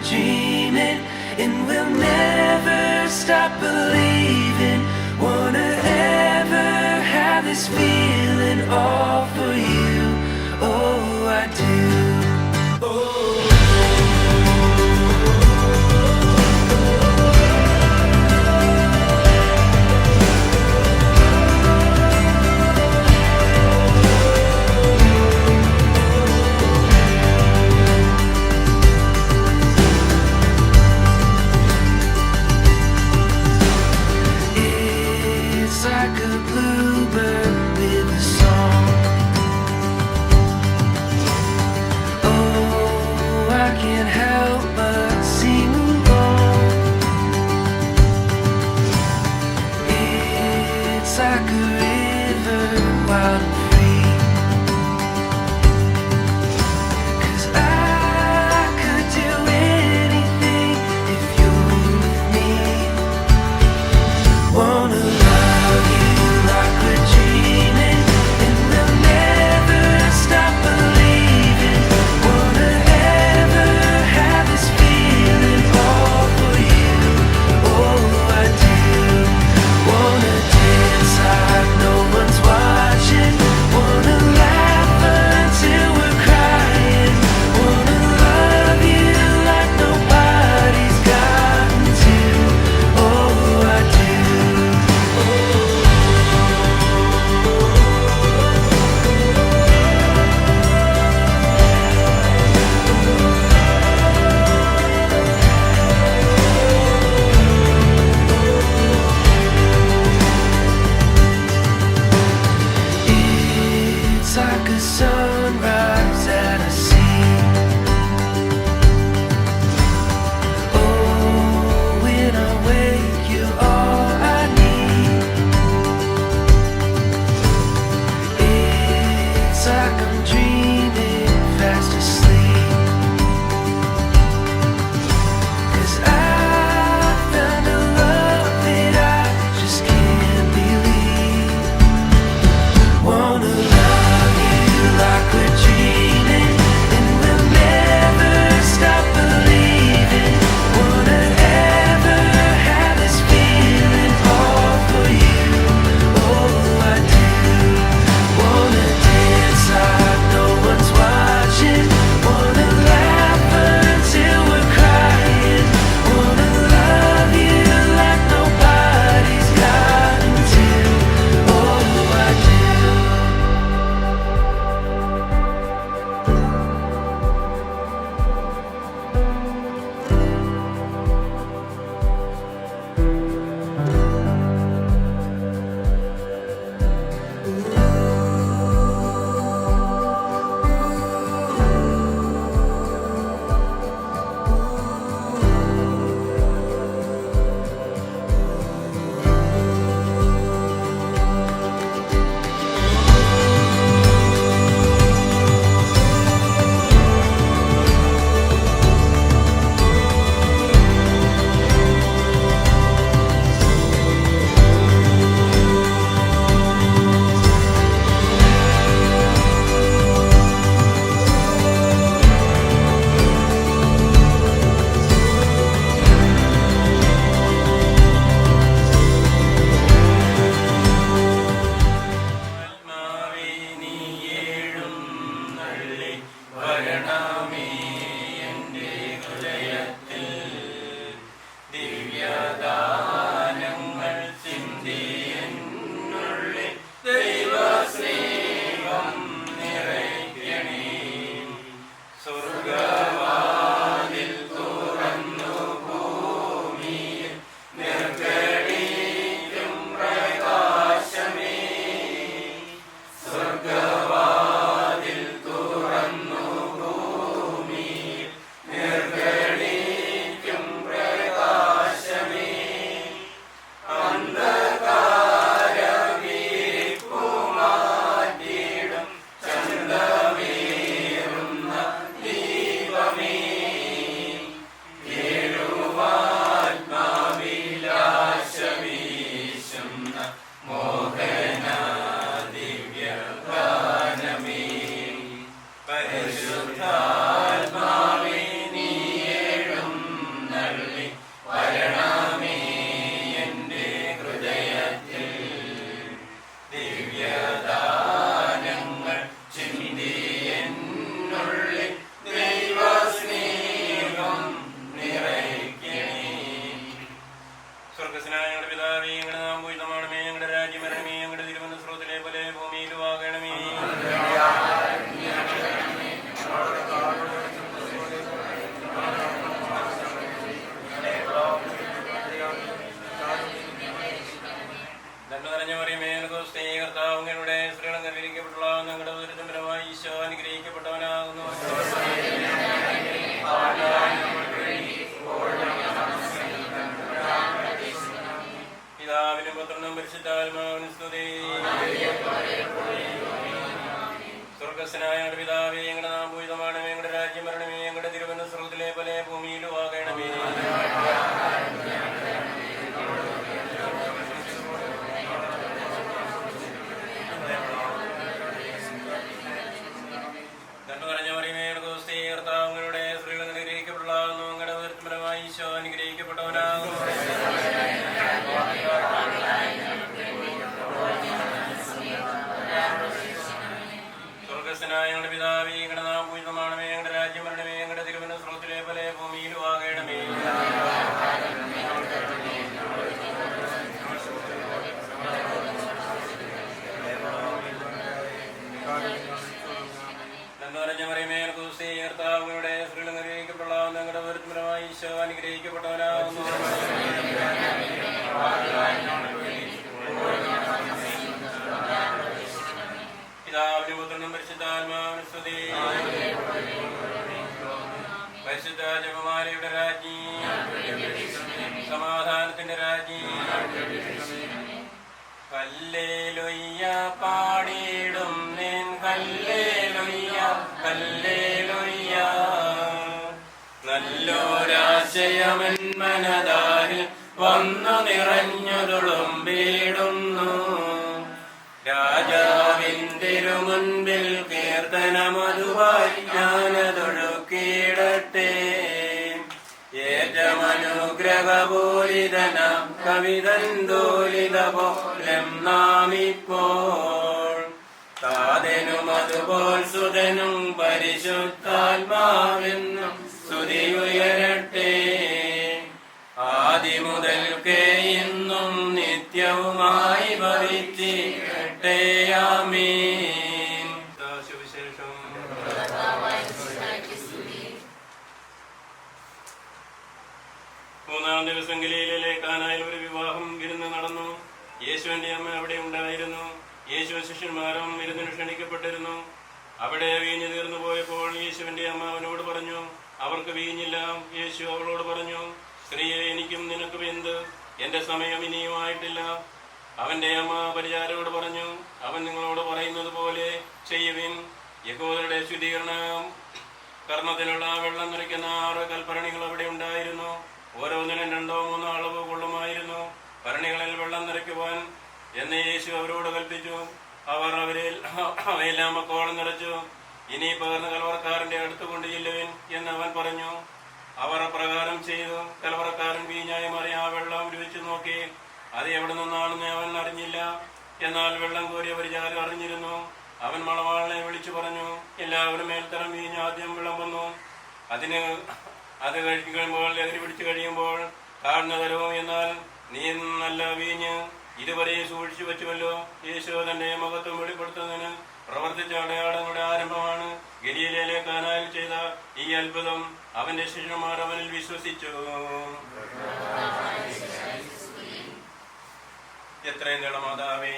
dreaming, and we'll never stop believing. Wanna ever have this feeling all for you. Oh, I do. It's like a bluebird with a song, Isho അനുഗ്രഹിക്കപ്പെട്ടവനാകുന്നു. സ്വർഗസ്ഥനായ ഞങ്ങളുടെ പിതാവേ, ഞങ്ങളുടെ നാമം പൂജിതമാണമേ, ഞങ്ങളുടെ രാജ്യം വരണമേ, ഞങ്ങളുടെ തിരുമനസ്സ് സ്വർഗ്ഗത്തിലെ പോലെ ഭൂമിയിലും ആകണമേ. കർത്താവിയുടെ സ്ത്രീകൾ അനുഗ്രഹിക്കപ്പെടാവുന്ന ഞങ്ങളുടെ ഒരുത്തരമായി ഈശോ അനുഗ്രഹിക്കപ്പെട്ടവനാകുന്നു. പിതാവിനും പുത്രനും പരിശുദ്ധാത്മാവിനും സ്തുതി. പരിശുദ്ധ ജപമാലയുടെ രാജ്ഞി, സമാധാനത്തിന്റെ രാജ്ഞി, ഹല്ലേലൂയ പാടിയിടും നിൻ ഹല്ലേലൂയ ഹല്ലേലൂയ. നല്ലൊരാശയമൻ മനതാരിൽ വന്നു നിറഞ്ഞുതുളുമ്പിടുന്നു. രാജാവിൻ തിരുമുൻപിൽ കീർത്തനമതുവായി ഞാനതൊഴുക്കിയിടട്ടെ. ഏറ്റമനുഗ്രഹപൂരിതനാം കവിതന്തോലിത പോലം നാമിപ്പോൾ. താതനും അതുപോൽ സുതനും പരിശുദ്ധാത്മാവെന്നും സ്തുതിയുയരട്ടെ. ആദിമുതൽക്കേ ഇന്നും നിത്യവുമായി ഭവിച്ചിരട്ടെ. ആമീൻ. സുവിശേഷം. മൂന്നാം ദിവസം ഗലീലയിലെ കാനായിൽ ഒരു വിവാഹം വിരുന്ന് നടന്നു. യേശുവിന്റെ അമ്മ അവിടെ ഉണ്ടായിരുന്നു. യേശു ശിഷ്യന്മാരും വിരുന്നിന് ക്ഷണിക്കപ്പെട്ടിരുന്നു. അവിടെ വീഞ്ഞ് തീർന്നു പോയപ്പോൾ യേശുവിന്റെ അമ്മ അവനോട് പറഞ്ഞു, അവർക്ക് വീഞ്ഞില്ല. യേശു അവളോട് പറഞ്ഞു, സ്ത്രീയെ, എനിക്കും നിനക്കും എന്ത്? എന്റെ സമയം ഇനിയുമായിട്ടില്ല. അവന്റെ അമ്മ പരിചാരകരോട് പറഞ്ഞു, അവൻ നിങ്ങളോട് പറയുന്നത് പോലെ ചെയ്യുവിൻ. യഹൂദരുടെ ശുദ്ധീകരണ കർമ്മത്തിനുള്ള വെള്ളം നിറയ്ക്കുന്ന 6 കൽഭരണികൾ അവിടെ ഉണ്ടായിരുന്നു. ഓരോന്നിനും 2-3 അളവ് കൊള്ളുമായിരുന്നു ഭരണികളിൽ വെള്ളം നിറയ്ക്കുവാൻ എന്ന് യേശു അവരോട് കൽപ്പിച്ചു. അവർ അവയെല്ലാം മക്കോളം നിറച്ചു. ഇനി പകർന്ന കലവറക്കാരന്റെ അടുത്ത് കൊണ്ട് ചെല്ലുവിൻ എന്ന് അവൻ പറഞ്ഞു. അവർ അപ്രകാരം ചെയ്തു. കലവറക്കാരൻ വീഞ്ഞായി മാറി ആ വെള്ളം രുചിച്ചു നോക്കി. അത് എവിടെ നിന്നാണെന്ന് അവൻ അറിഞ്ഞില്ല. എന്നാൽ വെള്ളം കോരിയ പരിചാരകൻ അറിഞ്ഞിരുന്നു. അവൻ മണവാളനെ വിളിച്ചു പറഞ്ഞു, എല്ലാവരും മേൽത്തരം വീഞ്ഞ് ആദ്യം വിളമ്പുന്നു. അത് കഴിക്കുമ്പോൾ ലഹരി പിടിച്ചു കഴിയുമ്പോൾ താഴ്ന്ന തരവും. എന്നാൽ നീ നല്ല വീഞ്ഞ് ഇതുവരെ സൂക്ഷിച്ചു വെച്ചുവല്ലോ. യേശു തന്റെ മഹത്വം വെളിപ്പെടുത്തുന്നതിന് പ്രവർത്തിച്ച അടയാളങ്ങളുടെ ആരംഭമാണ്. ഗലീലയിലെ കാനായിൽ ചെയ്ത ഈ അത്ഭുതം അവന്റെ ശിഷ്യന്മാർ അവനിൽ വിശ്വസിച്ചു. എത്രയും മാതാവേ,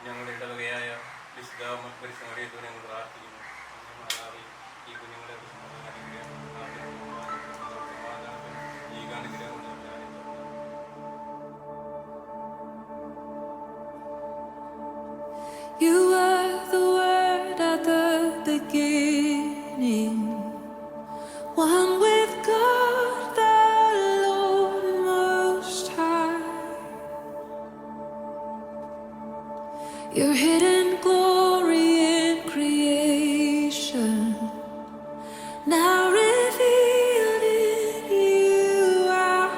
ഞങ്ങളുടെ ഇടവകയായ വിശുദ്ധ പരിശുദ്ധ ഞങ്ങൾ പ്രാർത്ഥിക്കുന്നു. മാതാവേ, ഈ കുഞ്ഞുങ്ങളെ ഈ അനുഗ്രഹം You were the word at the beginning, one with God the Lord Most High. Your hidden glory in creation, now revealed in you, our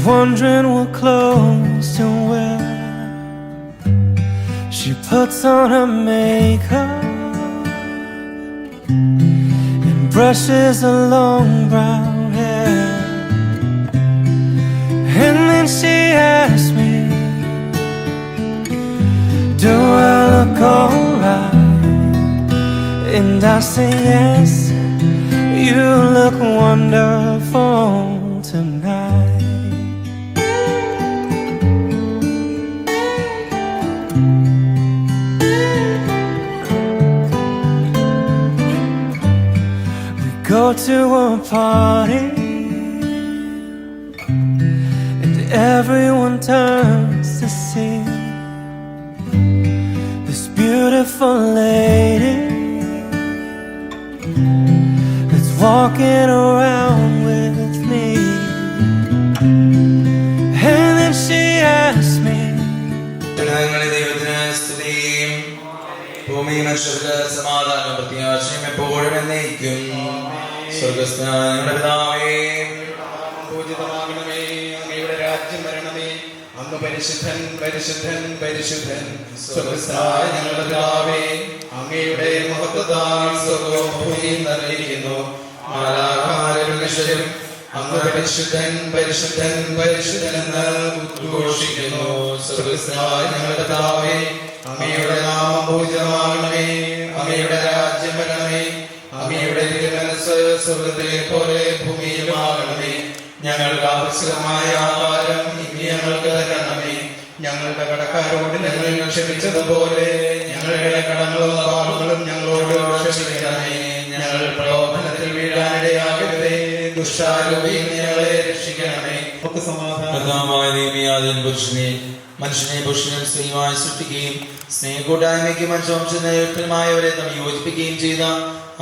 wondering what clothes to wear. She puts on her makeup and brushes her long brown hair. And then she asks me, do I look alright? And I say yes, you look wonderful tonight. We go to a party and everyone turns to see this beautiful lady that's walking around with me. And then she asked me, ഭൂമി മനുഷ്യർക്ക് സമാധാനം പ്രത്യാശയും എപ്പോഴും എന്നേക്കും. സ്വർഗ്ഗസ്ഥനായ ഞങ്ങളുടെ പിതാവേ, പൂജിതമാകണമേ, അങ്ങയുടെ രാജ്യം വരണമേ, അങ്ങ് പരിശുദ്ധൻ പരിശുദ്ധൻ പരിശുദ്ധൻ. സ്വർഗ്ഗസ്ഥനായ ഞങ്ങളുടെ പിതാവേ, അങ്ങയുടെ മഹത്വത്താൽ സ്വർഗ്ഗവും ഭൂമിയും നിറഞ്ഞിരിക്കുന്നു. മാലാഖമാരും മനുഷ്യരും അങ്ങ് പരിശുദ്ധൻ പരിശുദ്ധൻ പരിശുദ്ധൻ എന്ന് ഉദ്ഘോഷിക്കുന്നു. സ്വർഗ്ഗസ്ഥനായ ഞങ്ങളുടെ പിതാവേ, അങ്ങയുടെ നാമം പൂജിതമാകണമേ, അങ്ങയുടെ രാജ്യം വരണമേ, അങ്ങയുടെ തിരുമനസ്സ് സ്വർഗ്ഗത്തിലെ പോലെ ഭൂമിയിലുമാകണമേ. ഞങ്ങൾക്ക് ആവശ്യമായ ആഹാരം ഇനി ഞങ്ങൾക്ക് തരണമേ. ഞങ്ങളുടെ കടക്കാരോട് ഞങ്ങൾ ക്ഷമിച്ചതുപോലെ ഞങ്ങളുടെ കടങ്ങളും പാപങ്ങളും ഞങ്ങളോട് ക്ഷമിക്കണമേ. ഞങ്ങൾ പ്രലോഭനത്തിൽ വീഴാനിടയാകരുതേ, ദുഷ്ടാരൂപിയിൽ ഞങ്ങളെ രക്ഷിക്കണമേ. ഒക്കെ സമാധാനം മനുഷ്യനെ പുരുഷനും സ്ത്രീയുമായി സൃഷ്ടിക്കുകയും സ്നേഹകൂട്ടായ്മയ്ക്ക് മനുഷ്യവംശമായവരെ തമ്മിൽ യോജിപ്പിക്കുകയും ചെയ്ത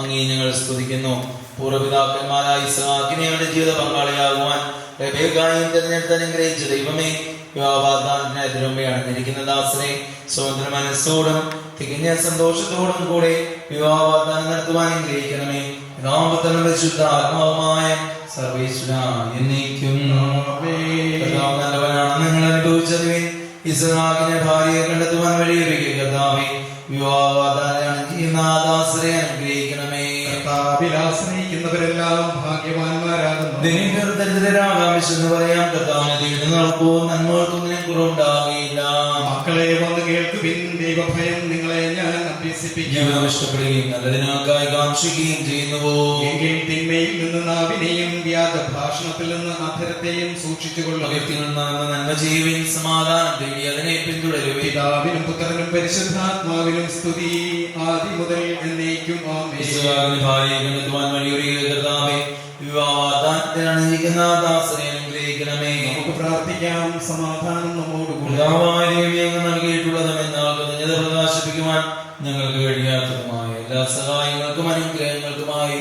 അങ്ങേ ഞങ്ങൾ സ്തുതിക്കുന്നു. പൂർവ്വപിതാക്കന്മാരായ ഇസ്ഹാക്കിനെ ഞങ്ങളുടെ ജീവിത പങ്കാളിയാകുവാൻ റെബേക്കായും തിരഞ്ഞെടുത്ത് അനുഗ്രഹിച്ച ദൈവമേ, വിവാഹവാഗ്ദാനത്തിനെതിരെ അണിഞ്ഞിരിക്കുന്ന ദാസനെ സ്വതന്ത്ര മനസ്സോടും തികഞ്ഞ സന്തോഷത്തോടും കൂടെ വിവാഹവാഗ്ദാനം നടത്തുവാൻ അനുഗ്രഹിക്കണമേ. ശുദ്ധ ആത്മാവുമായ സർവേശ്വര എന്നേക്കും. നിങ്ങൾ അനുഭവിച്ചതുവേ ഇസ്ഹാക്കിനെ ഭാര്യയെ കണ്ടെത്തുവാൻ വഴിയൊരുക്കിയ കർത്താവേ, വിവാഹവാഗ്ദാനം ചെയ്യുന്ന ദാസരെ അനുഗ്രഹിക്കണമേ. ആശ്രയിക്കുന്നവരെല്ലാം ഭാഗ്യവാന്മാരാകുന്നു. ദരിദ്രരാകാമെന്ന് പറയാം. കർത്താവിനെ നടക്കൂ, നന്മകൾക്കൊന്നിനും കുറവുണ്ടാകുകയില്ല. മക്കളെ വന്ന് കേൾക്കുവിൻ, ദൈവഭയം നിങ്ങളെ ഞാൻ അഭ്യസിപ്പിക്കും. ജീവിതം ഇഷ്ടപ്പെടുകയും നല്ലതിനായി കാക്ഷിക്കുകയും ചെയ്യുന്നുവോ എങ്കിൽ തിന്മയിൽ നിന്ന് നാവിനെയും വ്യാജ ഭാഷണത്തിൽ നിന്ന് അധരത്തെയും സൂക്ഷിച്ചുകൊള്ളുക. നന്മ ചെയ്യുവിൻ, സമാധാനം തേടി അതിനെ പിന്തുടരുവിൻ. പിതാവിനും പുത്രനും പരിശുദ്ധാത്മാവിനും സ്തുതി, ആദി മുതൽ എന്നേക്കും ആമേൻ. ഭാര്യയെ കണ്ടെത്തുവാൻ വഴിയൊരുക്കിയ കർത്താവേ, വിവാഹവാഗ്ദാനത്തിനണിഞ്ഞിരിക്കുന്ന ദാസനെ അനുഗ്രഹിക്കണമേ. നമുക്ക് പ്രാർത്ഥിക്കാം. സമാധാനം നമ്മോടുകൂടി. നൽകിയിട്ടുള്ളതും എന്നാൽ കൃതജ്ഞത പ്രകാശിപ്പിക്കുവാൻ ഞങ്ങൾക്ക് കഴിയാത്തതുമായ എല്ലാ സഹായങ്ങൾക്കും അനുഗ്രഹങ്ങൾക്കുമായി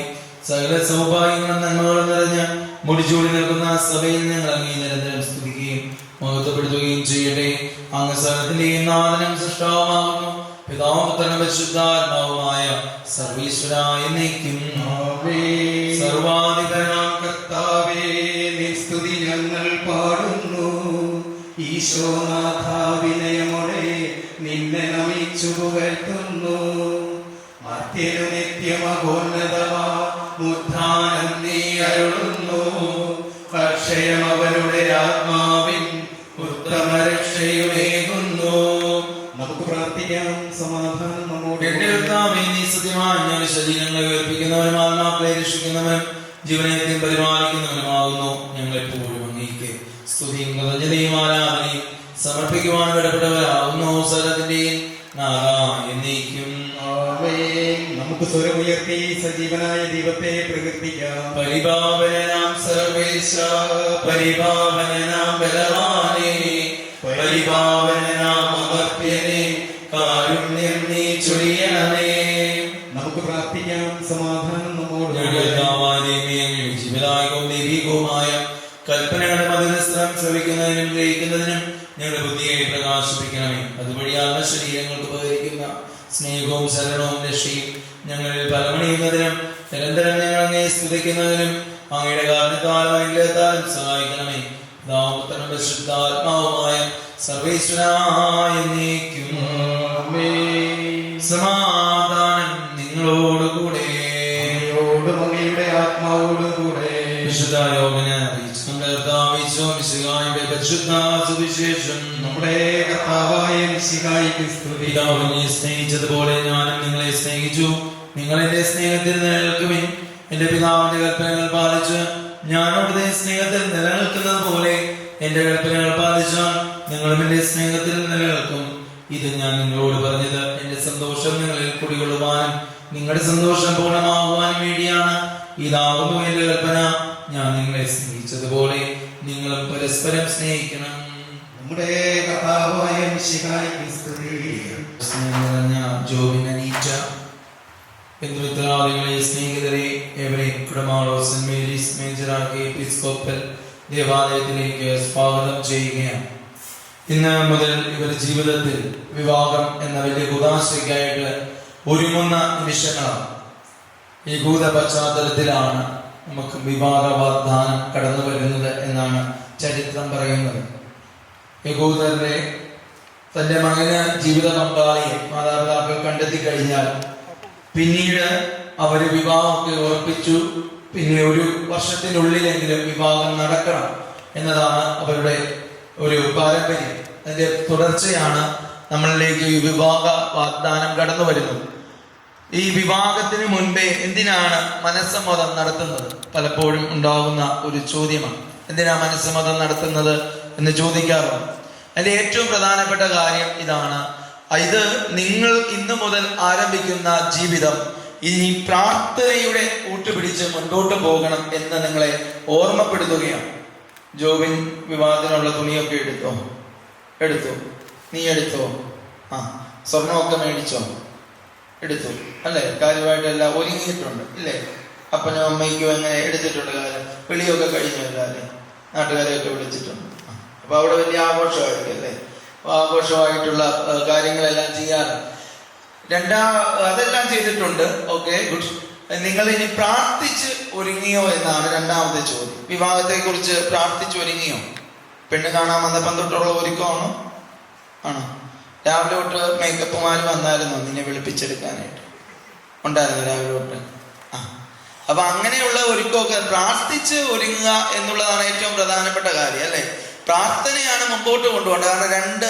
സകല സൗഭാഗ്യങ്ങളും നന്മകളും നിറഞ്ഞ മുടിച്ചൂടി നിൽക്കുന്ന സഭയിൽ ഞങ്ങൾ അങ്ങേ നിരന്തരം സ്തുതിക്കുകയും മഹത്വപ്പെടുത്തുകയും ചെയ്യട്ടെ. അങ്ങ് സകലത്തിന്റെയും നാഥനും സൃഷ്ടാവുമാകുന്നു. പിതാവും പുത്രനും പരിശുദ്ധാത്മാവുമായ സർവീശ്വരായ എന്നേക്കും. സർവാധിപനാം കർത്താവേ, നിൻ സ്തുതി ഞങ്ങൾ പാടുന്നു. ഈശോനാഥ, വിനയമോടെ നിന്നെ നമിച്ചു പുകഴ്ത്തുന്നു. മർത്യനു നിത്യമഗോന്നതമാധാനം നീ അരുളുന്നു. അക്ഷയം അവരുടെ ആത്മാവിൻ ഉത്തമ രക്ഷയുമേകുന്നു. നമുക്ക് പ്രാർത്ഥിക്കാം. സമാധാനം നമ്മോട്. നീ സത്യമായി ഞങ്ങളുടെ ശരീരങ്ങളെ ഉയർപ്പിക്കുന്നവനും ആത്മാക്കളെ രക്ഷിക്കുന്നവനും ജീവനത്തെയും പരിപാലിക്കുന്നവനുമാകുന്നു. ഞങ്ങളെപ്പോഴും അങ്ങേക്ക് സ്തുതിയും കൃതജ്ഞതയും ആരാധനയും സമർപ്പിക്കുവാൻ ഇടപെട്ടവരാകുന്നു. സകലത്തിന്റെയും നാഥാ എന്നേക്കും. നമുക്ക് സ്വരമുയർത്തി സജീവനായ ദൈവത്തെ പ്രകീർത്തിക്കാം. പരിപാവനാം സർവേശ, പരിപാവനാം ബലവാനേ, പരിപാവനാം അമർത്യനേ, കാരുണ്യം നീ ചൊരിയണമേ. നമുക്ക് പ്രാർത്ഥിക്കാം. സമാധാനം നമ്മോട്. ജീവദായകവും ദൈവികവുമായ കൽപ്പനകളുടെ മധുരസ്ത്രം ശ്രവിക്കുന്നതിനും ഗ്രഹിക്കുന്നതിനും ഞങ്ങളുടെ ബുദ്ധിയെ പ്രകാശിപ്പിക്കണമേ. അതുവഴി ആത്മശരീരങ്ങൾക്ക് ഉപകരിക്കുന്ന സ്നേഹവും ശരണവും രക്ഷയും ഞങ്ങളിൽ ഫലമണിയുന്നതിനും നിരന്തരം ഞങ്ങൾ അങ്ങേ സ്തുതിക്കുന്നതിനും അങ്ങയുടെ കാരണത്താലും അനുഗ്രഹത്താലും സഹായിക്കണമേ. പിതാവും പരിശുദ്ധാത്മാവുമായ സർവേശ്വരായ എന്നേക്കും. സമാധാനം നിങ്ങളോടുകൂടെ, അങ്ങയുടെ ആത്മാവോടും കൂടെ. വിശുദ്ധ യോഹന്നാൻ അറിയിച്ച നമ്മുടെ കർത്താവായ മിശിഹായുടെ പരിശുദ്ധ സുവിശേഷം. നമ്മുടെ കർത്താവായ മിശിഹായ്ക്ക് സ്തുതി. പിതാവിനെ സ്നേഹിച്ചതുപോലെ ഞാനും നിങ്ങളെ സ്നേഹിച്ചു. നിങ്ങൾ എന്റെ സ്നേഹത്തിൽ നിലനിൽക്കുവിൻ. എന്റെ പിതാവിന്റെ കൽപ്പനകൾ പാലിച്ച് ഞാനവിടുത്തെ സ്നേഹത്തിൽ നിലനിൽക്കുന്നത് പോലെ എന്റെ കൽപ്പനകൾ പാലിച്ചാൽ നിങ്ങളും എന്റെ സ്നേഹത്തിൽ നിലനിൽക്കും. ഇത് ഞാൻ നിങ്ങളോട് പറഞ്ഞത് എന്റെ സന്തോഷം നിങ്ങളിൽ കുടികൊള്ളുവാനും നിങ്ങളുടെ സന്തോഷം പൂർണ്ണമാകുവാനും വേണ്ടിയാണ്. ഇതാകുന്നു എന്റെ കൽപ്പന, ഞാൻ നിങ്ങളെ സ്നേഹിച്ചതുപോലെ നിങ്ങളും പരസ്പരം സ്നേഹിക്കണം. നമ്മുടെ കർത്താവായ മിശിഹായ്ക്ക് സ്തുതി. സ്നേഹം നിറഞ്ഞ ജോബിൻ അനീറ്റ, ബന്ധുമിത്രാദികളെ, സ്നേഹിതരെ ഏവരെയും കുടമാളോ സെന്റ് മേരീസ് മേജർ ആർക്കി എപ്പിസ്കോപ്പൽ ദേവാലയത്തിലേക്ക് സ്വാഗതം ചെയ്യുകയാണ്. ഇന്ന് മുതൽ ഇവരുടെ ജീവിതത്തിൽ വിവാഹം എന്ന വലിയ കുദാശയ്ക്കായിട്ട് ഒരുങ്ങുന്ന നിമിഷങ്ങളാണ്. യഹൂദ പശ്ചാത്തലത്തിലാണ് നമുക്ക് വിവാഹ വാഗ്ദാനം കടന്നു വരുന്നത് എന്നാണ് ചരിത്രം പറയുന്നത്. യഹൂദരുടെ തന്റെ മകന് ജീവിത പങ്കാളിയെ മാതാപിതാക്കൾ കണ്ടെത്തി കഴിഞ്ഞാൽ പിന്നീട് അവര് വിവാഹമൊക്കെ ഉറപ്പിച്ചു. പിന്നെ ഒരു വർഷത്തിനുള്ളിലെങ്കിലും വിവാഹം നടക്കണം എന്നതാണ് അവരുടെ ഒരു പാരമ്പര്യം. അതിന്റെ തുടർച്ചയാണ് നമ്മളിലേക്ക് ഈ വിവാഹ വാഗ്ദാനം കടന്നു വരുന്നത്. ഈ വിവാഹത്തിന് മുൻപേ എന്തിനാണ് മനസ്സമ്മതം നടത്തുന്നത്? പലപ്പോഴും ഉണ്ടാകുന്ന ഒരു ചോദ്യമാണ്. എന്തിനാ മനസ്സമ്മതം നടത്തുന്നത് എന്ന് ചോദിക്കാറുണ്ട്. അതിന്റെ ഏറ്റവും പ്രധാനപ്പെട്ട കാര്യം ഇതാണ്: ഇത് നിങ്ങൾ ഇന്നു മുതൽ ആരംഭിക്കുന്ന ജീവിതം ഇനി പ്രാർത്ഥനയുടെ കൂട്ടുപിടിച്ച് മുൻപോട്ട് പോകണം എന്ന് നിങ്ങളെ ഓർമ്മപ്പെടുത്തുകയാണ്. ജോബിൻ വിവാഹത്തിനുള്ള തുണിയൊക്കെ എടുത്തു. നീ എടുത്തോ? സ്വർണമൊക്കെ മേടിച്ചോ? എടുത്തു അല്ലേ? കാര്യമായിട്ടെല്ലാം ഒരുങ്ങിയിട്ടുണ്ട് ഇല്ലേ? അപ്പനും അമ്മയ്ക്കും എങ്ങനെ എടുത്തിട്ടുണ്ട്? കാര്യം വിളിയൊക്കെ കഴിഞ്ഞല്ലോ അല്ലേ? നാട്ടുകാരെയൊക്കെ വിളിച്ചിട്ടുണ്ട്. അപ്പൊ അവിടെ വലിയ ആഘോഷമായിരിക്കും അല്ലേ? ആഘോഷമായിട്ടുള്ള കാര്യങ്ങളെല്ലാം ചെയ്യാറ്. അതെല്ലാം ചെയ്തിട്ടുണ്ട്. Okay, good. നിങ്ങൾ ഇനി പ്രാർത്ഥിച്ച് ഒരുങ്ങിയോ എന്നാണ് രണ്ടാമത്തെ ചോദ്യം. വിവാഹത്തെ കുറിച്ച് പ്രാർത്ഥിച്ച് ഒരുങ്ങിയോ? പെണ്ണ് കാണാൻ വന്നപ്പം തൊട്ടുള്ള ഒരുക്കമാണോ? ആണോ? രാവിലെ തൊട്ട് മേക്കപ്പുമാര് വന്നായിരുന്നോ നിന്നെ വിളിപ്പിച്ചെടുക്കാനായിട്ട്? ഉണ്ടായിരുന്നു രാവിലെ തൊട്ട്. അപ്പൊ അങ്ങനെയുള്ള ഒരുക്കമൊക്കെ പ്രാർത്ഥിച്ച് ഒരുങ്ങുക എന്നുള്ളതാണ് ഏറ്റവും പ്രധാനപ്പെട്ട കാര്യം അല്ലെ? പ്രാർത്ഥനയാണ് മുമ്പോട്ട് കൊണ്ടുപോകേണ്ടത്. കാരണം രണ്ട്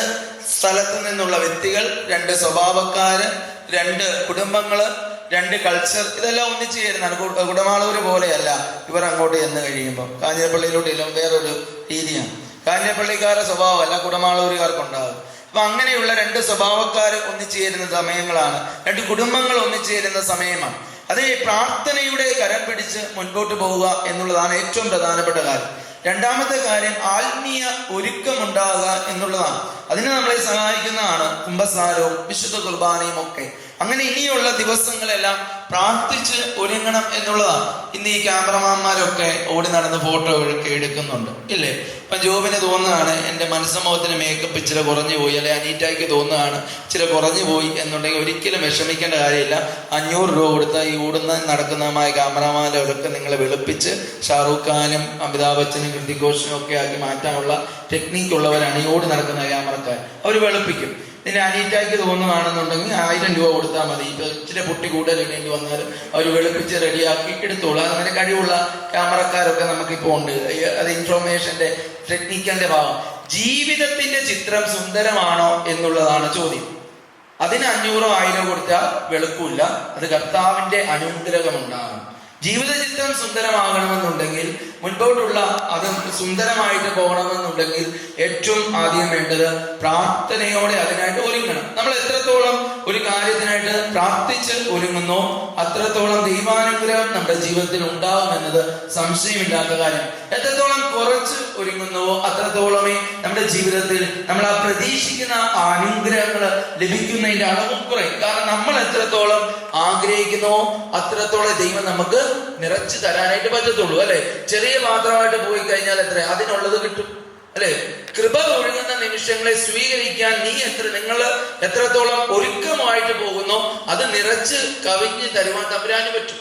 സ്ഥലത്ത് നിന്നുള്ള വ്യക്തികൾ, രണ്ട് സ്വഭാവക്കാര്, രണ്ട് കുടുംബങ്ങള്, രണ്ട് കൾച്ചർ, ഇതെല്ലാം ഒന്നിച്ചു ചേരുന്നതാണ്. കുടമാളൂര് പോലെയല്ല ഇവർ അങ്ങോട്ട് ചെന്ന് കഴിയുമ്പോൾ. കാഞ്ഞിരപ്പള്ളിയിലോട്ട് എല്ലാം വേറൊരു രീതിയാണ്. കാഞ്ഞിരപ്പള്ളിക്കാരുടെ സ്വഭാവമല്ല കുടമാളൂരുകാർക്കുണ്ടാകും. അപ്പൊ അങ്ങനെയുള്ള രണ്ട് സ്വഭാവക്കാർ ഒന്നിച്ചു ചേരുന്ന സമയങ്ങളാണ്, രണ്ട് കുടുംബങ്ങൾ ഒന്നിച്ചു ചേരുന്ന സമയമാണ്. അത് പ്രാർത്ഥനയുടെ കരം പിടിച്ച് മുൻപോട്ട് പോവുക എന്നുള്ളതാണ് ഏറ്റവും പ്രധാനപ്പെട്ട കാര്യം. രണ്ടാമത്തെ കാര്യം ആത്മീയ ഒരുക്കമുണ്ടാകുക എന്നുള്ളതാണ്. അതിന് നമ്മളെ സഹായിക്കുന്നതാണ് കുംഭസാരവും വിശുദ്ധ കുർബാനയും ഒക്കെ. അങ്ങനെ ഇനിയുള്ള ദിവസങ്ങളെല്ലാം പ്രാർത്ഥിച്ച് ഒരുങ്ങണം എന്നുള്ളതാണ്. ഇന്ന് ഈ ക്യാമറമാന്മാരൊക്കെ ഓടി നടന്ന് ഫോട്ടോ ഒക്കെ എടുക്കുന്നുണ്ട് ഇല്ലേ? ഇപ്പം ജോബിന് തോന്നുകയാണ് എൻ്റെ മനസ്സമൂഹത്തിന് മേക്കപ്പ് ഇച്ചിരി കുറഞ്ഞു പോയി, അല്ലെ അനീറ്റയ്ക്ക് തോന്നുകയാണ് ഇച്ചിരി കുറഞ്ഞു പോയി എന്നുണ്ടെങ്കിൽ ഒരിക്കലും വിഷമിക്കേണ്ട കാര്യമില്ല. 500 രൂപ കൊടുത്താൽ ഈ ഓടുന്ന നടക്കുന്നതുമായ ക്യാമറമാരൊക്കെ നിങ്ങളെ വെളുപ്പിച്ച് ഷാറൂഖ് ഖാനും അമിതാഭ് ബച്ചനും ഹൃതിക് ഘോഷനും ഒക്കെ ആക്കി മാറ്റാനുള്ള ടെക്നിക്കുള്ളവരാണ് ഈ ഓടി നടക്കുന്ന ക്യാമറക്കാർ. അവർ വെളുപ്പിക്കും. ഇതിന് അനീറ്റയ്ക്ക് തോന്നുകയാണെന്നുണ്ടെങ്കിൽ 1000 രൂപ കൊടുത്താൽ മതി. ഇപ്പൊ ഇച്ചിരി പൊട്ടി കൂടുതൽ ഇടേണ്ടി വന്നാലും അവർ വെളുപ്പിച്ച് റെഡിയാക്കി എടുത്തോളൂ. അങ്ങനെ കഴിവുള്ള ക്യാമറക്കാരൊക്കെ നമുക്കിപ്പോൾ ഉണ്ട്. അത് ഇൻഫോർമേഷന്റെ ടെക്നിക്കലിന്റെ ഭാഗം. ജീവിതത്തിന്റെ ചിത്രം സുന്ദരമാണോ എന്നുള്ളതാണ് ചോദ്യം. അതിന് 500 1000 കൊടുത്താൽ വെളുപ്പില്ല. അത് കർത്താവിന്റെ അനുഗ്രഹമുണ്ടാകും. ജീവിത ചിത്രം സുന്ദരമാകണമെന്നുണ്ടെങ്കിൽ, മുൻപോട്ടുള്ള അത് സുന്ദരമായിട്ട് പോകണമെന്നുണ്ടെങ്കിൽ ഏറ്റവും ആദ്യം വേണ്ടത് പ്രാർത്ഥനയോടെ അതിനായിട്ട് ഒരുങ്ങണം. നമ്മൾ എത്രത്തോളം ഒരു കാര്യത്തിനായിട്ട് പ്രാർത്ഥിച്ച് ഒരുങ്ങുന്നോ അത്രത്തോളം ദൈവാനുഗ്രഹം നമ്മുടെ ജീവിതത്തിൽ ഉണ്ടാകുമെന്നത് സംശയമില്ലാത്ത കാര്യം. എത്രത്തോളം കുറച്ച് ഒരുങ്ങുന്നുവോ അത്രത്തോളമേ നമ്മുടെ ജീവിതത്തിൽ നമ്മൾ ആ പ്രതീക്ഷിക്കുന്ന അനുഗ്രഹങ്ങൾ ലഭിക്കുന്നതിന്റെ അളവും കുറയും. കാരണം നമ്മൾ എത്രത്തോളം ആഗ്രഹിക്കുന്നുവോ അത്രത്തോളം ദൈവം നമുക്ക് നിറച്ചു തരാനായിട്ട് പറ്റത്തുള്ളൂ അല്ലെ? ചെറിയ പാത്രമായിട്ട് പോയി കഴിഞ്ഞാൽ എത്ര അതിനുള്ളത് കിട്ടും അല്ലെ? കൃപ ഒഴുകുന്ന നിമിഷങ്ങളെ സ്വീകരിക്കാൻ നിങ്ങൾ എത്രത്തോളം ഒരുക്കമായിട്ട് പോകുന്നോ അത് നിറച്ച് കവിഞ്ഞ് തരുവാൻ തമ്പുരാന് പറ്റും.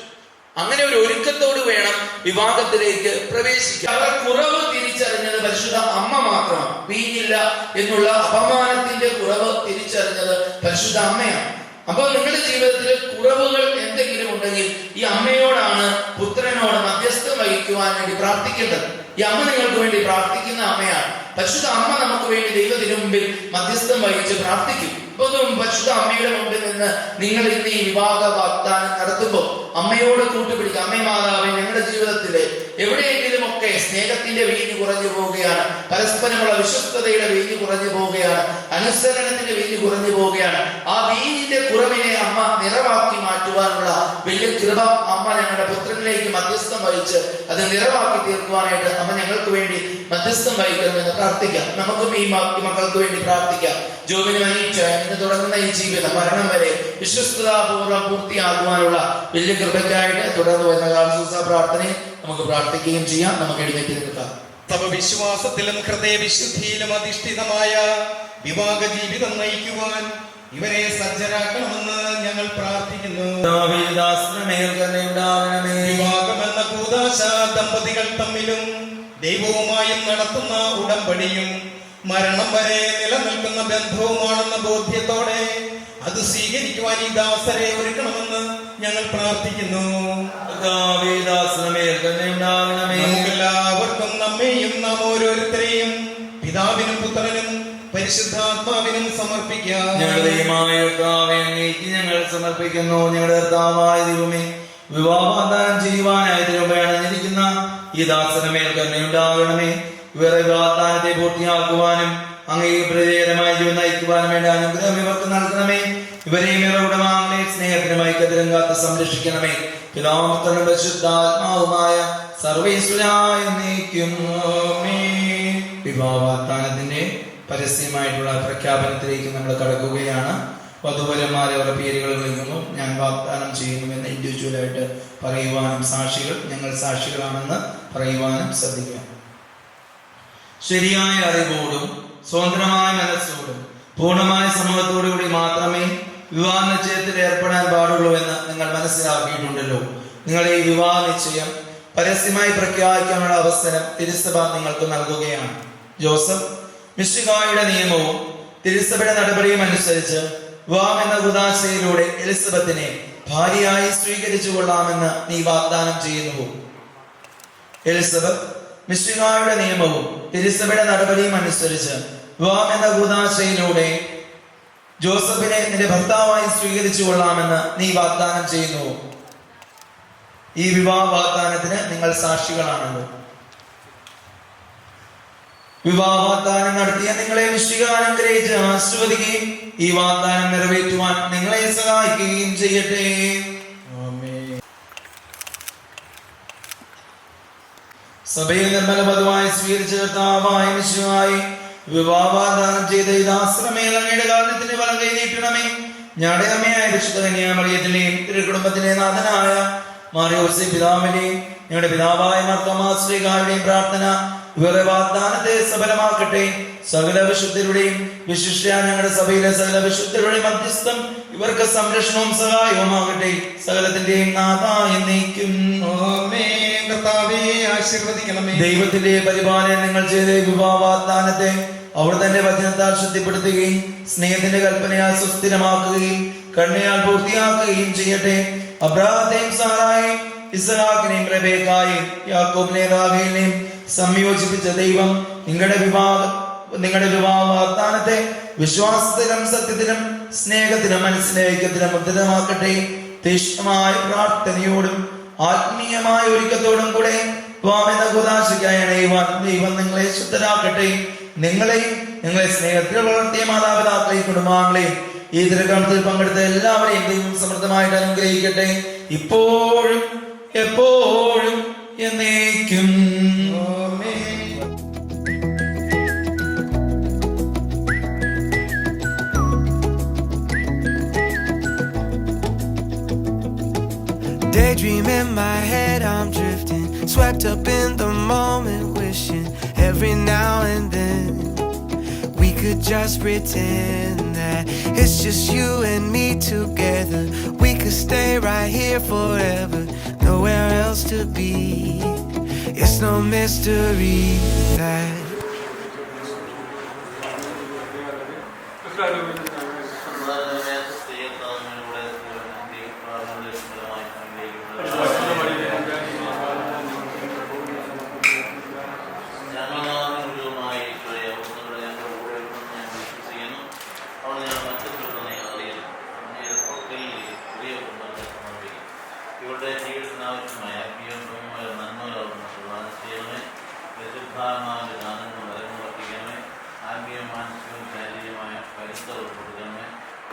അങ്ങനെ ഒരു ഒരുക്കത്തോട് വേണം വിവാഹത്തിലേക്ക് പ്രവേശിക്കാൻ. അവർ കുറവ് തിരിച്ചറിഞ്ഞത് പരിശുദ്ധ അമ്മ മാത്രമാണ്. വീഞ്ഞില്ല എന്നുള്ള അപമാനത്തിന്റെ കുറവ് തിരിച്ചറിഞ്ഞത് പരിശുദ്ധ അമ്മയാണ്. അപ്പോൾ നിങ്ങളുടെ ജീവിതത്തിൽ കുറവുകൾ എന്തെങ്കിലും ഉണ്ടെങ്കിൽ ഈ അമ്മയോടാണ് പുത്രനോട് മധ്യസ്ഥം വഹിക്കുവാൻ വേണ്ടി പ്രാർത്ഥിക്കേണ്ടത്. ഈ അമ്മ നിങ്ങൾക്ക് വേണ്ടി പ്രാർത്ഥിക്കുന്ന അമ്മയാണ്. പരിശുദ്ധ അമ്മ നമുക്ക് വേണ്ടി ദൈവത്തിന് മുമ്പിൽ മധ്യസ്ഥം വഹിച്ച് പ്രാർത്ഥിക്കും. ഇപ്പം പരിശുദ്ധ അമ്മയുടെ മുമ്പിൽ നിന്ന് നിങ്ങൾ ഇന്ന് ഈ വിവാഹ വാഗ്ദാനം നടത്തുമ്പോൾ അമ്മയോട് കൂട്ടുപിടിക്കുക. അമ്മേ മാതാവേ, ഞങ്ങളുടെ ജീവിതത്തില് എവിടെയെങ്കിലുമൊക്കെ സ്നേഹത്തിന്റെ വീഞ്ഞ് കുറഞ്ഞു പോവുകയാണ്, പരസ്പരമുള്ള വിശ്വസ്തതയുടെ വീഞ്ഞ് കുറഞ്ഞു പോവുകയാണ്, അനുസരണത്തിന്റെ വീഞ്ഞ് കുറഞ്ഞു പോവുകയാണ്. ആ വീഞ്ഞിന്റെ കുറവിനെ അമ്മ നിറവാക്കി മാറ്റുവാനുള്ള വലിയ കൃപ അമ്മ ഞങ്ങളുടെ പുത്രനിലേക്ക് മധ്യസ്ഥം വഹിച്ച് അത് നിറവാക്കി തീർക്കുവാനായിട്ട് അമ്മ ഞങ്ങൾക്ക് വേണ്ടി മധ്യസ്ഥം വഹിക്കണമെന്ന് പ്രാർത്ഥിക്കാം. നമുക്കും ഈ മക്കൾക്ക് വേണ്ടി പ്രാർത്ഥിക്കാം. ജോബിന് അനീറ്റ ഇന്ന് തുടങ്ങുന്ന ഈ ജീവിതം മരണം വരെ വിശ്വസ്തതാപൂർവ്വം പൂർത്തിയാക്കുവാനുള്ള വലിയ കൃപയ്ക്കായിട്ട് തുടർന്ന് വരുന്ന കാലസൂസ പ്രാർത്ഥനയെ നമുക്ക് പ്രാർത്ഥിക്കുകയും ചെയ്യാം. നമുക്ക് എഴുന്നേറ്റ് നിൽക്കാം. വിശ്വാസത്തിലും ഹൃദയവിശുദ്ധിയിലും അധിഷ്ഠിതമായ വിവാഹ ജീവിതം നയിക്കുവാൻ ഇവരെ സജ്ജരാക്കണമെന്ന് ഞങ്ങൾ പ്രാർത്ഥിക്കുന്നു. വിവാഹമെന്ന കൂദാശ ദമ്പതികൾ തമ്മിലും ദൈവവുമായും നടത്തുന്ന ഉടമ്പടിയും മരണം വരെ നിലനിൽക്കുന്ന ബന്ധവുമാണെന്ന ബോധ്യത്തോടെ അത് സ്വീകരിക്കുവാൻ ഈ ദാസരെ ഒരുക്കണമെന്ന് ഞങ്ങൾ പ്രാർത്ഥിക്കുന്നു. എല്ലാവർക്കും നമ്മെയും നാം ഓരോരുത്തരെയും പിതാവിനും പുത്രനും പരിശുദ്ധാത്മാവിനും സമർപ്പിക്കാം. ഞങ്ങൾ സമർപ്പിക്കുന്നു. ഞങ്ങളുടെ കർത്താവായ ദൈവമേ, വിവാഹദാനം ചെയ്യുവാനായി തിരുവനന്തപുരത്തിരിക്കുന്ന ഈ ദാസന മേൽ കരുണയുണ്ടാകണമേ. ഇവരെ വാഗ്ദാനത്തെ പൂർത്തിയാക്കുവാനും അങ്ങേ പ്രേരകരമായ ജീവൻ നയിക്കുവാനും വേണ്ട അനുഗ്രഹം ഇവർക്ക് നൽകണമേ. ഇവരെയും ഇവരുടെ മാങ്ങളെ സ്നേഹത്തിനും ഐക്യത്തിലും കാത്ത് സംരക്ഷിക്കണമേ. പിതാവും പുത്രനും പരിശുദ്ധാത്മാവുമായ സർവേശ്വരായ എന്നേക്കും ആമേൻ. വിവാഹ വാഗ്ദാനത്തിന്റെ പരസ്യമായിട്ടുള്ള പ്രഖ്യാപനത്തിലേക്ക് നമ്മൾ കടക്കുകയാണ്. വധുവരന്മാരെ അവരുടെ പേരുകൾ വിളിക്കുന്നു. ഞാൻ വാഗ്ദാനം ചെയ്യുന്നുവെന്ന് ഇൻഡിവിജ്വലായിട്ട് പറയുവാനും ഞങ്ങൾ സാക്ഷികളാണെന്ന് പറയുവാനും ശ്രദ്ധിക്കാം. ശരിയായ അറിവോടും സ്വതന്ത്രമായ മനസ്സോടും പൂർണ്ണമായ സമൂഹത്തോടു കൂടി മാത്രമേ വിവാഹ നിശ്ചയത്തിൽ ഏർപ്പെടാൻ പാടുള്ളൂ എന്ന് നിങ്ങൾ മനസ്സിലാക്കിയിട്ടുണ്ടല്ലോ. നിങ്ങളുടെ ഈ വിവാഹ നിശ്ചയം പരസ്യമായി പ്രഖ്യാപിക്കാനുള്ള അവസരം തിരുസഭ നിങ്ങൾക്ക് നൽകുകയാണ്. ജോസഫ് മിശിഹായുടെ നിയമവും തിരുസഭയുടെ നടപടിയും അനുസരിച്ച് വിവാഹം എന്ന കുദാശയിലൂടെ എലിസബത്തിനെ ഭാര്യയായി സ്വീകരിച്ചു കൊള്ളാമെന്ന് നീ വാഗ്ദാനം ചെയ്യുന്നു. എലിസബത്ത് മിശിഹായുടെ നിയമവും തിരുസഭയുടെ നടപടിയും അനുസരിച്ച് വിവാഹം എന്ന കുദാശയിലൂടെ ജോസഫിനെ നിന്റെ ഭർത്താവായി സ്വീകരിച്ചു കൊള്ളാമെന്ന് നീ വാഗ്ദാനം ചെയ്യുന്നു. ഈ വിവാഹ വാഗ്ദാനത്തിന് നിങ്ങൾ സാക്ഷികളാണല്ലോ. വിവാഹ വാഗ്ദാനം നടത്തിയ നിങ്ങളെ മിശിഹാ അനുഗ്രഹിച്ച് ആശീർവദിക്കുകയും ഈ വാഗ്ദാനം നിറവേറ്റുവാൻ നിങ്ങളെ സഹായിക്കുകയും ചെയ്യട്ടെ. സഭയിൽ നിർമ്മല പദമായി സ്വീകരിച്ച കർത്താവായ മിശിഹായി വിവാഹ വാഗ്ദാനം ചെയ്ത ഈ ദാസമേൽ അങ്ങയുടെ കാരണത്തിന്റെ വലം കൈ നീട്ടണമേ. ഞങ്ങളുടെ അമ്മയായ പരിശുദ്ധ കന്യാമറിയത്തിന്റെയും തിരുക്കുടുംബത്തിന്റെ നാഥനായ മാറിയോസേ പിതാവിന്റെയും ഞങ്ങളുടെ പിതാവായ മാർത്തോമാ ശ്ലീഹായുടെയും പ്രാർത്ഥന ഇവരുടെ വാഗ്ദാനത്തെ സഫലമാക്കട്ടെ. സകല വിശുദ്ധരുടെയും വിശിഷ്യ ഞങ്ങളുടെ സഭയിലെ സകല വിശുദ്ധരുടെയും മധ്യസ്ഥം ഇവർക്ക് സംരക്ഷണവും സഹായവുമാകട്ടെ. സകലത്തിന്റെയും നാഥ എന്നേക്കും ദൈവത്തിന്റെ പരിപാലനം നിങ്ങൾ ചെയ്ത വിവാഹ വാഗ്ദാനത്തെ അവർ തന്റെ വചനത്താൽ ശുദ്ധിപ്പെടുത്തുകയും സ്നേഹത്തിന്റെ കൽപ്പനയാൽ സുസ്ഥിരമാക്കുകയും കരുണയാൽ പൂർത്തിയാക്കുകയും ചെയ്യട്ടെ. അബ്രാഹത്തെയും സാറായെയും ഇസ്ഹാക്കിനെയും റബേക്കായെയും യാക്കോബിനെയും റാഹേലിനെയും സംയോജിപ്പിച്ച ദൈവം നിങ്ങളുടെ വിവാഹ വാഗ്ദാനത്തെ വിശ്വാസത്തിലും സത്യത്തിലും സ്നേഹത്തിലും മനസ്സിലേക്കത്തിലും മുദ്രിതമാക്കട്ടെ. തീക്ഷ്ണമായ പ്രാർത്ഥനയോടും ആത്മീയമായ ഒരുക്കത്തോടും കൂടെ ദൈവം നിങ്ങളെ ശുദ്ധരാക്കട്ടെ. നിങ്ങളെ സ്നേഹത്തിൽ വളർത്തിയ മാതാപിതാക്കളെയും കുടുംബാംഗങ്ങളെയും ഈ തിരുക്കണത്തിൽ പങ്കെടുത്ത എല്ലാവരെയും ദൈവം സമൃദ്ധമായിട്ട് അനുഗ്രഹിക്കട്ടെ, ഇപ്പോഴും എപ്പോഴും എന്നേക്കും. Daydream in my head, I'm drifting, swept up in the moment, wishing every now and then we could just pretend that it's just you and me together. We could stay right here forever. nowhere else to be. It's no mystery that ഇവരുടെ ജീവിതത്തിനാവശ്യമായ ആത്മീയമായ നന്മകളാവുന്ന പ്രദാനം ചെയ്യണമേ. പരിശുദ്ധാത്മാവിന്റെ ദാനങ്ങൾ വരമുറപ്പിക്കണമേ. ആത്മീയ മാനസികവും ശാരീരികമായ കരുത്ത് കൊടുക്കണമേ.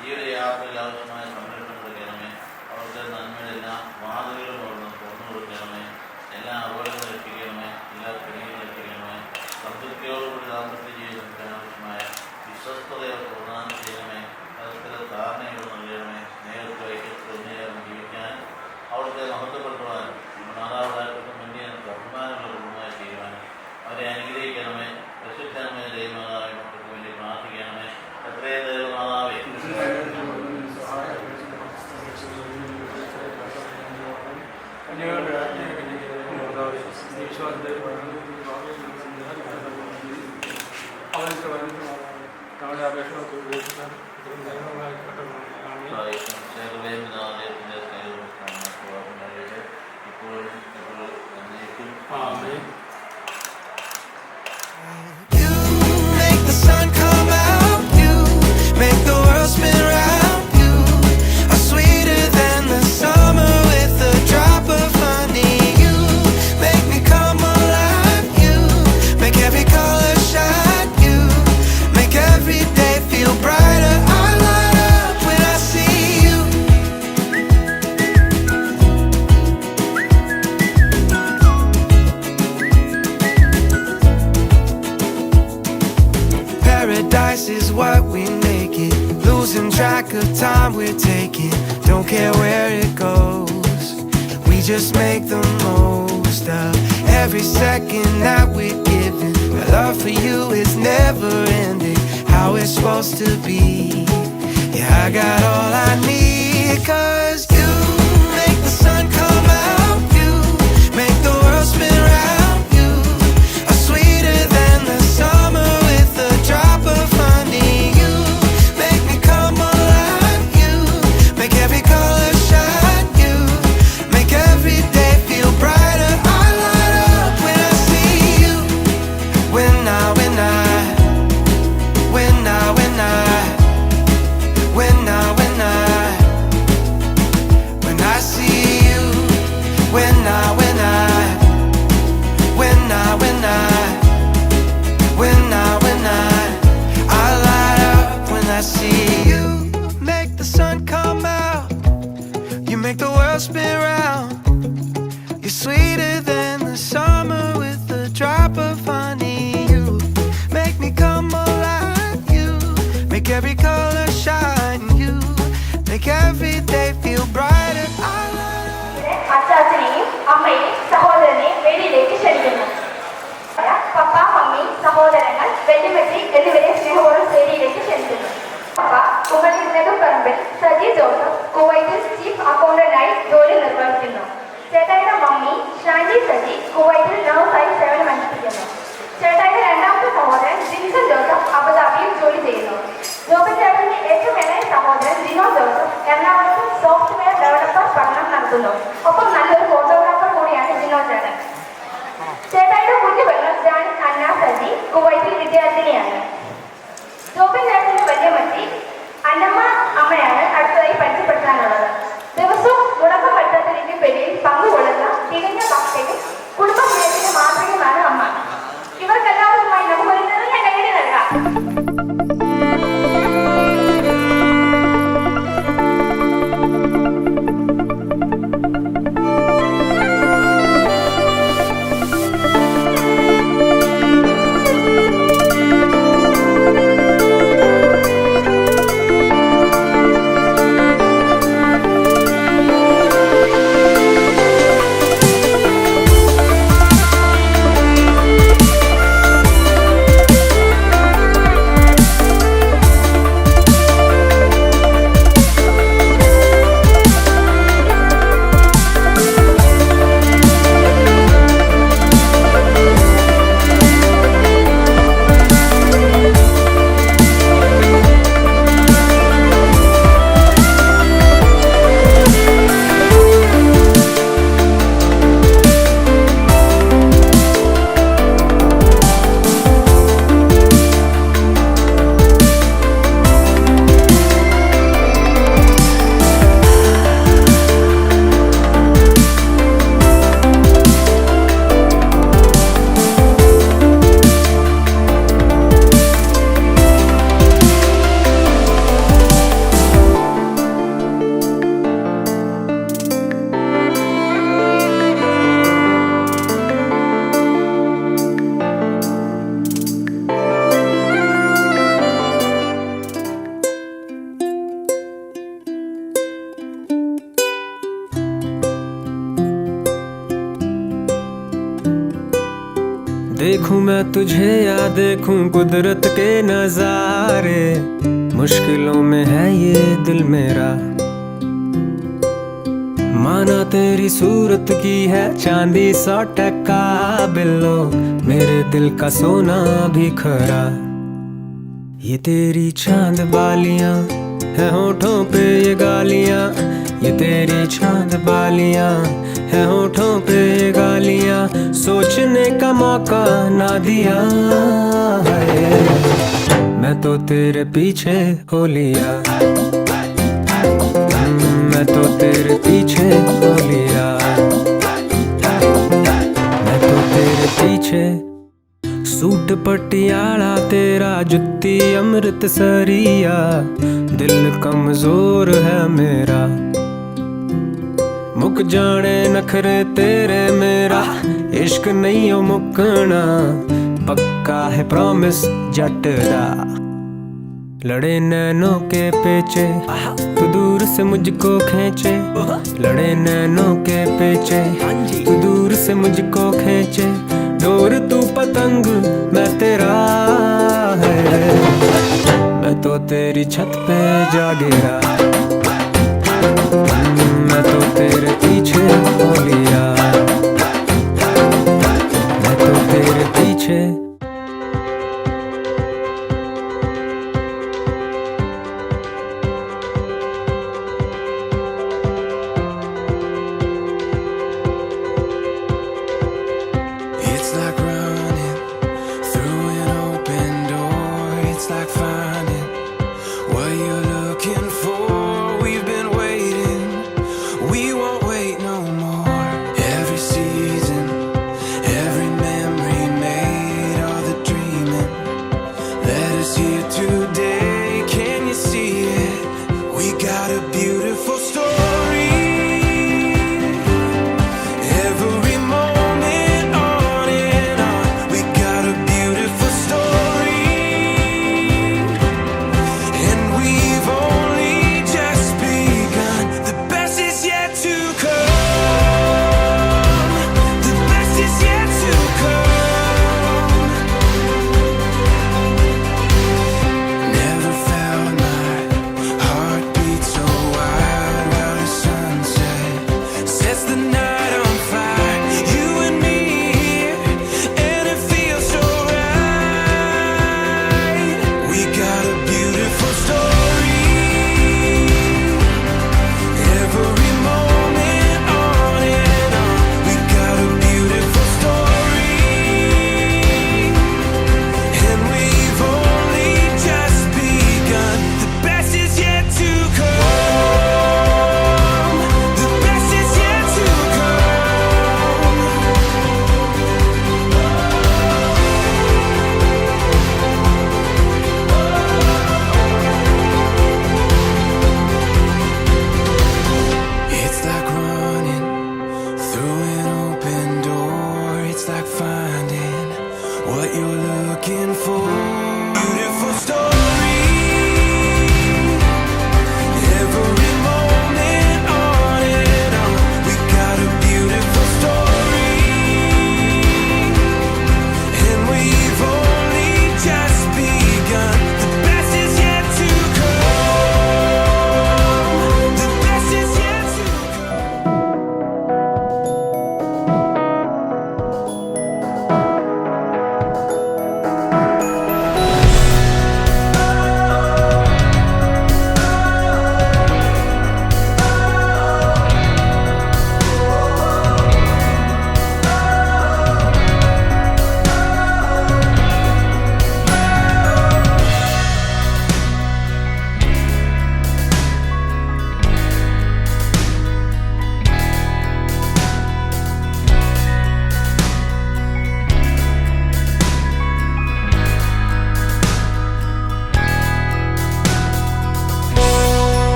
ജീവിതയാത്രയിൽ ആവശ്യമായ സംരക്ഷണം കൊടുക്കണമേ. അവർക്ക് നന്മയുടെ എല്ലാ വാതിലുകളും അവിടുന്ന് തുറന്നു കൊടുക്കണമേ. എല്ലാ അപകടങ്ങളും രക്ഷിക്കണമേ. എല്ലാ പിടികളും രക്ഷിക്കണമേ. സംതൃപ്തിയോടുകൂടി ദാമ്പത്യ ജീവിതത്തിന് ആവശ്യമായ വിശ്വസ്തതയെ പ്രദാനം ചെയ്യണമേ. പരസ്പര ധാരണകൾ നൽകണമേ. നേരത്തെ ഐക്യത്തിൽ ഒന്നുചേർന്ന് ജീവിക്കാൻ അവിടുത്തെ മഹത്വപ്പെടുത്തുവാനും മാതാപിതാക്കൾക്കും മുന്നേ അഭിമാനമുള്ള കുടുംബമായി ചെയ്യുവാനും അവരെ അനുഗ്രഹിക്കണമേ. പരിശുദ്ധമായ ദൈവമാതാവെ മക്കൾക്ക് വേണ്ടി പ്രാർത്ഥിക്കണമേ. എത്രയും ദൈവമാതാവേ you make the sun come out, you make the world spin round, you are sweeter than the summer with a drop of honey. You make me come alive, you make every color shine, you make every day feel brighter. I light up when I see you. Paradise is what we make it, losing track of time we're taking, don't care where it goes, we just make the most of every second that we're given. My love for you is never ending, how it's supposed to be. Yeah, I got all I need, 'cause you make the sun come out, you make the world spin round, you are sweeter than the summer with a drop of honey. You make me come alive, you make every color shine, you make every day feel brighter. I light up when I see you. When I when I see you. When I light up when I see you. Make the sun come out, you make the world spin round, you're sweeter than the summer with a drop of honey. You make me come alive, you make every color shine, you make every day feel brighter. I light up. അച്ചാച്ചനെയും അമ്മയെയും സഹോദരനെയും വെളിയിലേക്ക് ക്ഷണിക്കുന്നു. പപ്പ, mummy, സഹോദരങ്ങൾ, വെല്ലുമച്ചി എന്നിവരെ സ്നേഹപൂർവ്വം വേദിയിലേക്ക് ക്ഷണിക്കുന്നു. പപ്പ Kumily Nedumparambil Saji Joseph കുവൈറ്റിൽ chief അക്കൗണ്ടന്റായി ജോലി നിർവഹിക്കുന്നു. ചേട്ടായിയുടെ മമ്മി ഷാജി സജി കുവൈറ്റിൽ നഴ്സായി സേവനമനുഷ്ഠിക്കുന്നു. ചേട്ടായിയുടെ രണ്ടാമത്തെ സഹോദരൻ ജിൻസൺ ജോസഫ് അബുദാബിയിൽ ജോലി ചെയ്യുന്നു. ജോബൻ ചേട്ടന്റെ ഏറ്റവും ഇളയ സഹോദരൻ ജിനോ ജോസഫ് എറണാകുളത്ത് സോഫ്റ്റ്വെയർ ഡെവലപ്പർ പഠനം നടത്തുന്നു. ഒപ്പം നല്ലൊരു ഫോട്ടോഗ്രാഫർ കൂടിയാണ് ജിനോ ചേട്ടൻ. ചേട്ടായിയുടെ കുഞ്ഞു പെങ്ങൾ ജാനി അന്ന സജി കുവൈറ്റിൽ വിദ്യാർത്ഥിനിയാണ്. ജോബൻ ചേട്ടന്റെ വല്യമ്മച്ചി അന്നമ്മ അമ്മയാണ് അടുത്തതായി പരിചയപ്പെടുത്താനുള്ളത്. ദിവസവും മുടക്കം പറ്റാത്ത രീതിയിൽ പങ്കുകൊള്ളുന്ന തികഞ്ഞ ഭക്തയും കുടുംബ സ്നേഹത്തിന്റെ മാതൃകയുമാണ് അമ്മ. ഇവർക്കെല്ലാവരുമായി നമുക്കൊരു നിറഞ്ഞ കൈയ്യടി നൽകാം. देखूं मैं तुझे या देखूं कुदरत के नजारे, मुश्किलों में है ये दिल मेरा। माना तेरी सूरत की है चांदी 100% बिल्लो, मेरे दिल का सोना भी खरा। ये तेरी चांद बालियां है होठों पे ये गालियां, ये तेरी चांद बालियां है होठों पे ये गालियां, सोचने का मौका ना दिया है। मैं तो तेरे पीछे हो लिया, मैं तो तेरे पीछे हो लिया, मैं तो तेरे पीछे। सूट पटियाला तेरा जुत्ती अमृतसरिया, दिल कमजोर है मेरा। मुक जाने नखरे तेरे मेरा, इश्क नहीं हो मुकना, पक्का है प्रॉमिस जट दा। लड़े नैनों के पेचे तू दूर से मुझको खींचे, लड़े नैनों के पेचे तू दूर से मुझको खींचे। डोर तू पतंग मैं तेरा है, मैं तो तेरी छत पे जा गिरा, मैं तो तेरे पीछे हो लिया, मैं तो तेरे पीछे। It's like running through an open door. It's like finding what you're looking for. We've been waiting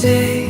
day.